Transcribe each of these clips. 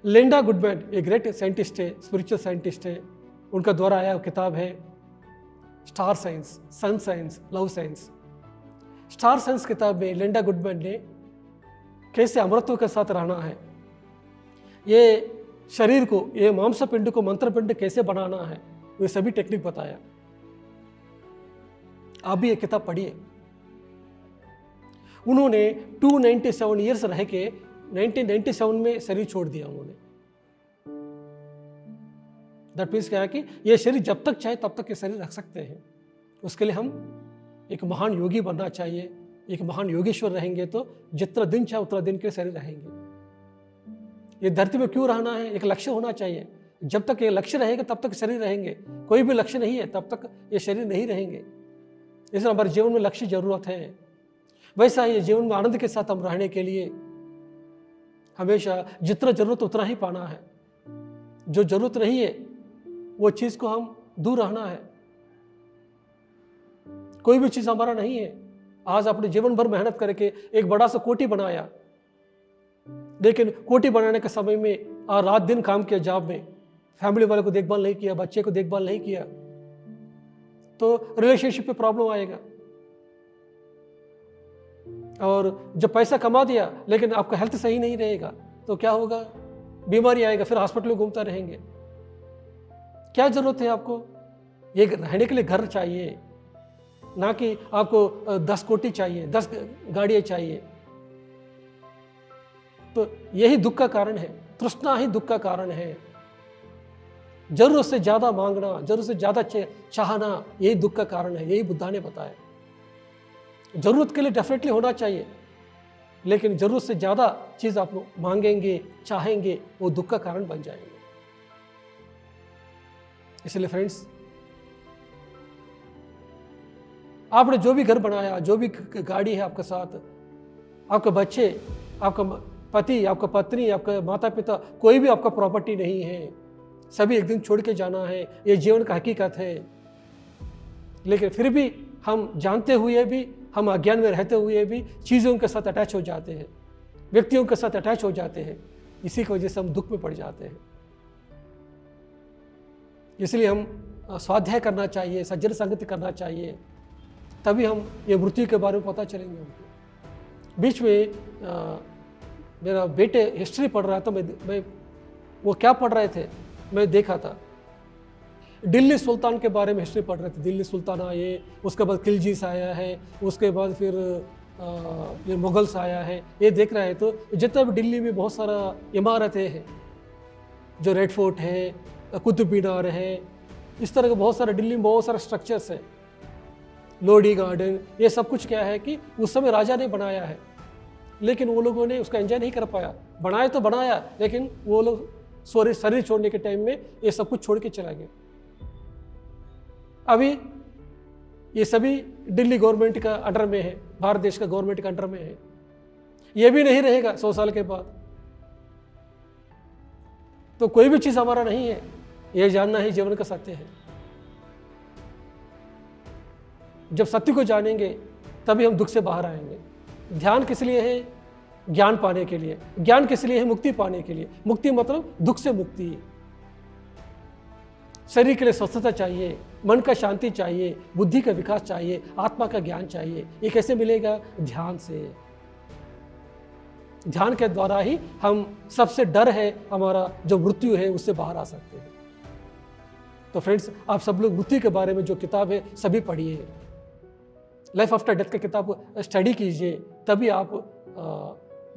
Linda Goodman एक great scientist है, spiritual scientist है। उनका द्वारा आया किताब है star science, sun science, love science. Star science किताब में लिंडा गुडमैन ने कैसे अमरत्व के साथ रहना है, ये शरीर को, ये मांस पिंड को मंत्र पिंड कैसे बनाना है, ये सभी टेक्निक बताया। आप भी ये किताब पढ़िए। उन्होंने 297 ईयर्स रह के 1997 में शरीर छोड़ दिया उन्होंने। दैट मीन्स क्या है कि ये शरीर जब तक चाहे तब तक ये शरीर रख सकते हैं। उसके लिए हम एक महान योगी बनना चाहिए, एक महान योगेश्वर रहेंगे तो जितना दिन चाहे उतना दिन के शरीर रहेंगे। ये धरती में क्यों रहना है, एक लक्ष्य होना चाहिए। जब तक ये लक्ष्य रहेगा तब तक शरीर रहेंगे। कोई भी लक्ष्य नहीं है तब तक ये शरीर नहीं रहेंगे। इसलिए हमारे जीवन में लक्ष्य जरूरत है। वैसा ही जीवन में आनंद के साथ हम रहने के लिए हमेशा जितना जरूरत उतना ही पाना है। जो जरूरत नहीं है वो चीज को हम दूर रहना है। कोई भी चीज हमारा नहीं है। आज आपने जीवन भर मेहनत करके एक बड़ा सा कोठी बनाया, लेकिन कोठी बनाने के समय में रात दिन काम किया, जॉब में फैमिली वाले को देखभाल नहीं किया, बच्चे को देखभाल नहीं किया, तो रिलेशनशिप पे प्रॉब्लम आएगा। और जब पैसा कमा दिया लेकिन आपका हेल्थ सही नहीं रहेगा तो क्या होगा, बीमारी आएगा, फिर हॉस्पिटल में घूमता रहेंगे। क्या जरूरत है आपको? ये रहने के लिए घर चाहिए, ना कि आपको 10 कोठी चाहिए, 10 गाड़ियां चाहिए। तो यही दुख का कारण है, तृष्णा ही दुख का कारण है। जरूरत से ज्यादा मांगना, जरूरत से ज्यादा चाहना, यही दुख का कारण है। यही बुद्धा ने बताया। जरूरत के लिए डेफिनेटली होना चाहिए, लेकिन जरूरत से ज्यादा चीज आप मांगेंगे, चाहेंगे, वो दुख का कारण बन जाएंगे। इसलिए फ्रेंड्स, आपने जो भी घर बनाया, जो भी गाड़ी है आपके साथ, आपके बच्चे, आपका पति, आपका पत्नी, आपका माता पिता, कोई भी आपका प्रॉपर्टी नहीं है। सभी एक दिन छोड़ के जाना है, ये जीवन का हकीकत है। लेकिन फिर भी हम जानते हुए भी, हम अज्ञान में रहते हुए भी चीज़ों के साथ अटैच हो जाते हैं, व्यक्तियों के साथ अटैच हो जाते हैं। इसी की वजह से हम दुख में पड़ जाते हैं। इसलिए हम स्वाध्याय करना चाहिए, सज्जन संगति करना चाहिए, तभी हम ये मृत्यु के बारे में पता चलेंगे हमको। बीच में मेरा बेटे हिस्ट्री पढ़ रहा था, मैं वो क्या पढ़ रहे थे मैं देखा था। दिल्ली सुल्तान के बारे में हिस्ट्री पढ़ रहे थे। दिल्ली सुल्तान आए, उसके बाद खिलजीस आया है, उसके बाद फिर मुगल्स आया है, ये देख रहे हैं। तो जितना भी दिल्ली में बहुत सारा इमारतें हैं, जो रेड फोर्ट है, कुतुब मीनार है, इस तरह के बहुत सारे दिल्ली में बहुत सारे स्ट्रक्चर्स हैं, लोडी गार्डन, ये सब कुछ क्या है कि उस समय राजा ने बनाया है, लेकिन वो लोगों ने उसका एंजॉय नहीं कर पाया। बनाया तो बनाया, लेकिन वो लोग शरीर छोड़ने के टाइम में ये सब कुछ छोड़ के चला गया। अभी ये सभी दिल्ली गवर्नमेंट का अंडर में है, भारत देश का गवर्नमेंट का अंडर में है। ये भी नहीं रहेगा 100 साल के बाद। तो कोई भी चीज हमारा नहीं है, यह जानना ही जीवन का सत्य है। जब सत्य को जानेंगे तभी हम दुख से बाहर आएंगे। ध्यान किस लिए है? ज्ञान पाने के लिए। ज्ञान किस लिए है? मुक्ति पाने के लिए। मुक्ति मतलब दुख से मुक्ति। शरीर के लिए स्वस्थता चाहिए, मन का शांति चाहिए, बुद्धि का विकास चाहिए, आत्मा का ज्ञान चाहिए। ये कैसे मिलेगा? ध्यान से। ध्यान के द्वारा ही हम सबसे डर है हमारा जो मृत्यु है उससे बाहर आ सकते हैं। तो फ्रेंड्स, आप सब लोग मृत्यु के बारे में जो किताब है सभी पढ़िए। लाइफ आफ्टर डेथ का किताब स्टडी कीजिए, तभी आप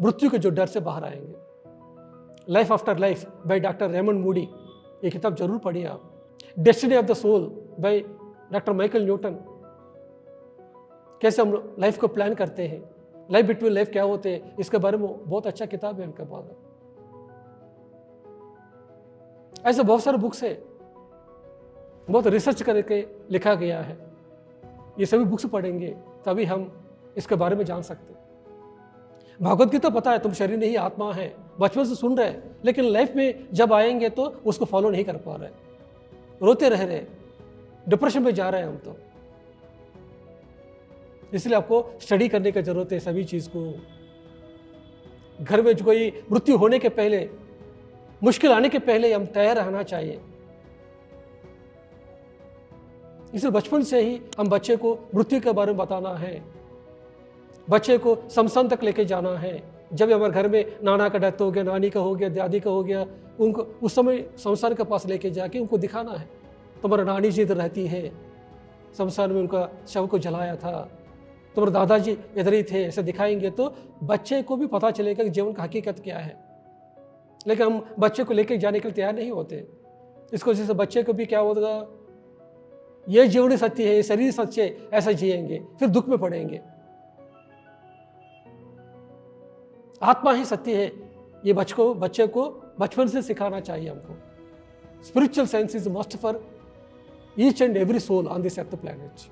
मृत्यु के जो डर से बाहर आएंगे। Life after life by doctor Raymond Moody, ये किताब जरूर पढ़िए आप। Destiny of the soul by doctor Michael Newton, कैसे हम लाइफ को प्लान करते हैं, लाइफ बिटवीन लाइफ क्या होते हैं, इसके बारे में बहुत अच्छा किताब है उनके पास। ऐसे बहुत सारे बुक्स है, बहुत रिसर्च करके लिखा गया है। ये सभी बुक्स पढ़ेंगे तभी हम इसके बारे में जान सकते हैं। भगवत गीता पता है तुम शरीर नहीं आत्मा है, बचपन से सुन रहे, लेकिन लाइफ में जब आएंगे तो उसको फॉलो नहीं कर पा रहे, रोते रह रहे, डिप्रेशन में जा रहे हैं हम। तो इसलिए आपको स्टडी करने की जरूरत है सभी चीज को। घर में जो कोई मृत्यु होने के पहले मुश्किल आने के पहले हम तैयार रहना चाहिए। इसलिए बचपन से ही हम बच्चे को मृत्यु के बारे में बताना है, बच्चे को शमशान तक लेके जाना है। जब हमारे घर में नाना का डेथ हो गया, नानी का हो गया, दादी का हो गया, उनको उस समय शमशान के पास लेके जाके उनको दिखाना है, तुम्हारा नानी जी इधर रहती है, शमशान में उनका शव को जलाया था, तुम्हारे दादाजी इधर ही थे, ऐसे दिखाएंगे तो बच्चे को भी पता चलेगा कि जीवन का हकीकत क्या है। लेकिन हम बच्चे को लेके जाने के लिए तैयार नहीं होते। इसको वजह से बच्चे को भी क्या होगा, ये जीवन सत्य है, ये शरीर सच्चे, ऐसा जिएंगे, फिर दुख में पड़ेंगे। आत्मा ही सत्य है, ये बच्चे को बचपन से सिखाना चाहिए हमको। Spiritual science is must for each and every soul on this earth planet.